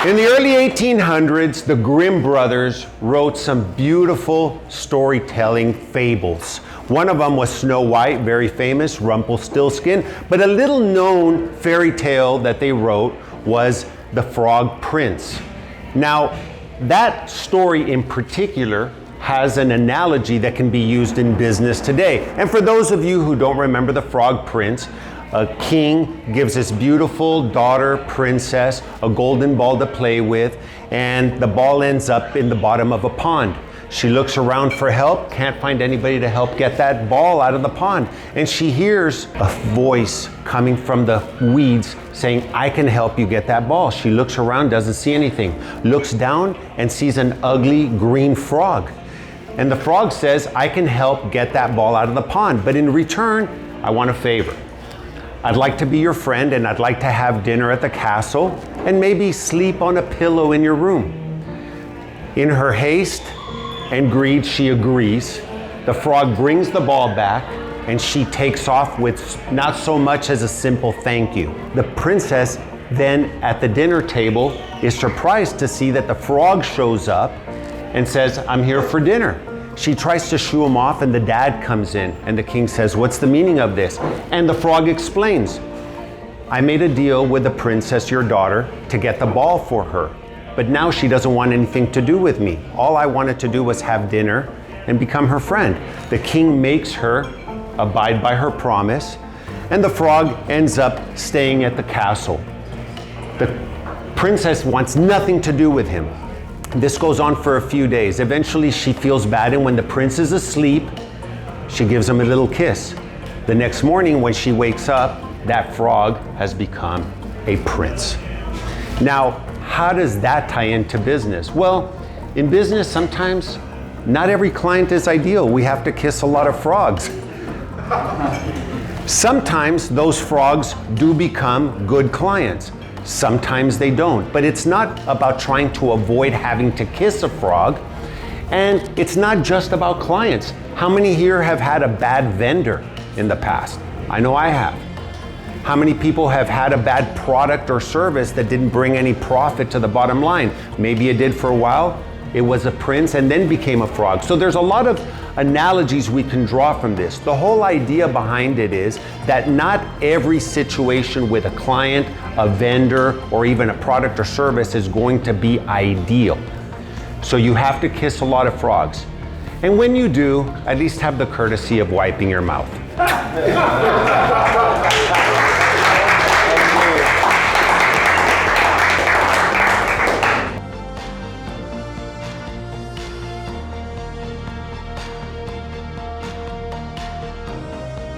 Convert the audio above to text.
In the early 1800s, the Grimm brothers wrote some beautiful storytelling fables. One of them was Snow White, very famous, Rumpelstiltskin, but a little known fairy tale that they wrote was The Frog Prince. Now, that story in particular has an analogy that can be used in business today. And for those of you who don't remember The Frog Prince, a king gives his beautiful daughter, princess, a golden ball to play with, and the ball ends up in the bottom of a pond. She looks around for help, can't find anybody to help get that ball out of the pond. And she hears a voice coming from the weeds saying, I can help you get that ball. She looks around, doesn't see anything, looks down and sees an ugly green frog. And the frog says, I can help get that ball out of the pond, but in return, I want a favor. I'd like to be your friend and I'd like to have dinner at the castle and maybe sleep on a pillow in your room. In her haste and greed, she agrees. The frog brings the ball back and she takes off with not so much as a simple thank you. The princess then at the dinner table is surprised to see that the frog shows up and says, I'm here for dinner. She tries to shoo him off and the dad comes in and the king says, what's the meaning of this? And the frog explains, I made a deal with the princess, your daughter, to get the ball for her. But now she doesn't want anything to do with me. All I wanted to do was have dinner and become her friend. The king makes her abide by her promise and the frog ends up staying at the castle. The princess wants nothing to do with him. This goes on for a few days. Eventually she feels bad and when the prince is asleep, she gives him a little kiss. The next morning when she wakes up, that frog has become a prince. Now, how does that tie into business? Well, in business sometimes not every client is ideal. We have to kiss a lot of frogs. Sometimes those frogs do become good clients. Sometimes they don't, but it's not about trying to avoid having to kiss a frog, and it's not just about clients. How many here have had a bad vendor in the past? I know I have. How many people have had a bad product or service that didn't bring any profit to the bottom line? Maybe it did for a while, it was a prince and then became a frog. So there's a lot of analogies we can draw from this. The whole idea behind it is that not every situation with a client, a vendor, or even a product or service is going to be ideal. So you have to kiss a lot of frogs. And when you do, at least have the courtesy of wiping your mouth.